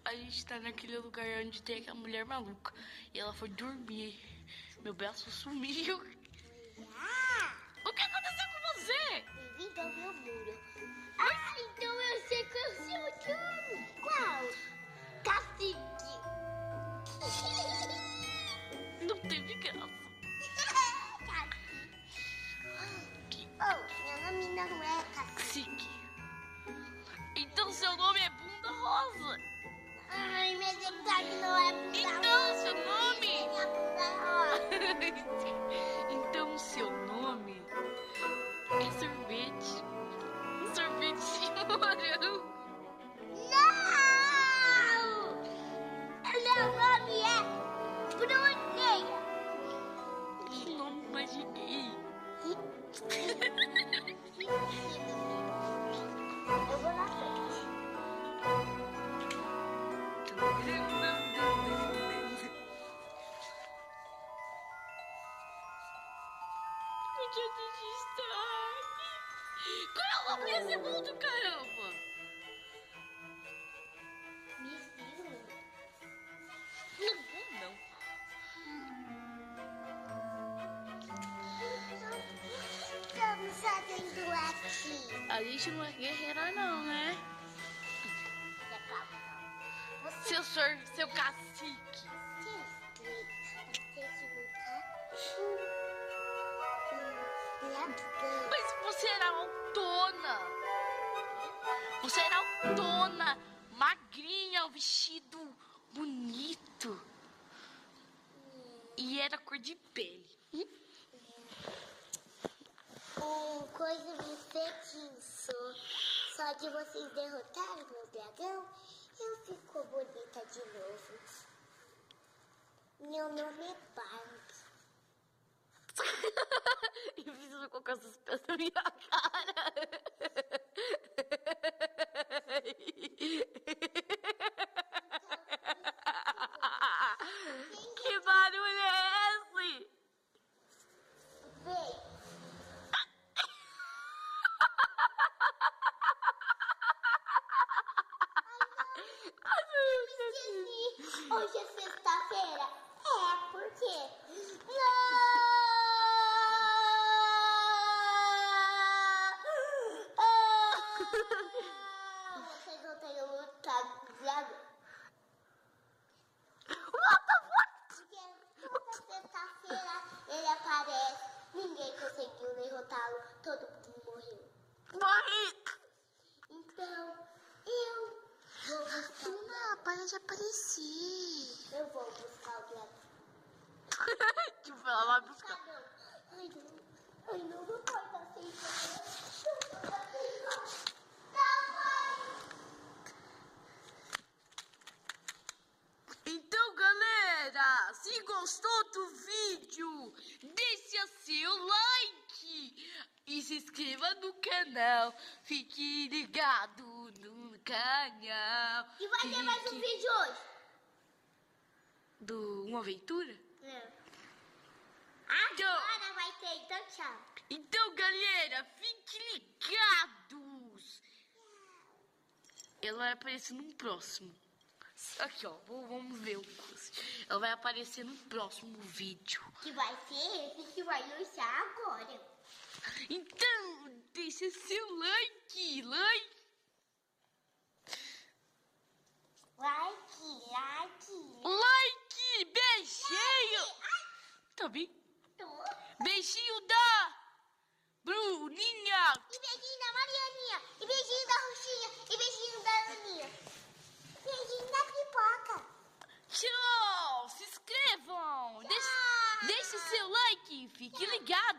a gente tá naquele lugar onde tem aquela mulher maluca. E ela foi dormir. Meu braço sumiu. O que aconteceu com você? Bem-vindo ao meu mundo. Ah, então eu sei qual é o seu nome. Qual? Cacique. Não teve graça. Cacique. Oh, meu nome não é Cacique. Cacique. Então seu nome é Bunda Rosa. Ai, mas é claro que não é Bunda Então Rosa. seu nome? É Bunda Rosa. Então seu nome é sorvete. Um sorvete de morango. Não! Meu nome é Bruneira. Que nome imaginei. Eu vou na frente. Onde a gente está? Qual é o nome desse mundo, caramba? Não. Estamos fazendo aqui. A gente não é guerreira não, né? Seu cacique. Mas você era autona. Você era autona, magrinha, um vestido bonito. E era cor de pele. O coisa me petiço. Só de vocês derrotarem o meu dragão, eu fico bonita de novo. Meu nome é Barbie. E preciso colocar essas peças na minha cara. Que barulho é esse? Vem. Hoje é sexta-feira. É, por quê? Não! Vocês não têm lutado com o dragão. Porque toda sexta-feira ele aparece. Ninguém conseguiu derrotá-lo. Todo mundo morreu. Morri! Então, eu vou buscar o dragão. Para de aparecer. Eu vou buscar o dragão. Tipo, ela vai buscar. Dragão. Ai, não pode dar sem Então, galera, se gostou do vídeo, deixa seu like e se inscreva no canal. Fique ligado no canal. E vai ter mais um vídeo hoje. Do Uma Aventura? Agora vai ter, então tchau. Então, galera, fiquem ligados. Ela vai aparecer no próximo. Aqui, ó, vamos ver o curso. Ela vai aparecer no próximo vídeo. Que vai ser esse que vai lançar agora. Então, deixa seu like. Like, beijinho. Tá bem? Beijinho da Bruninha. E beijinho da Marianinha. E beijinho da Roxinha. E beijinho da Aninha. Beijinho da Pipoca. Tchau, se inscrevam. Deixe seu like, fique ligado.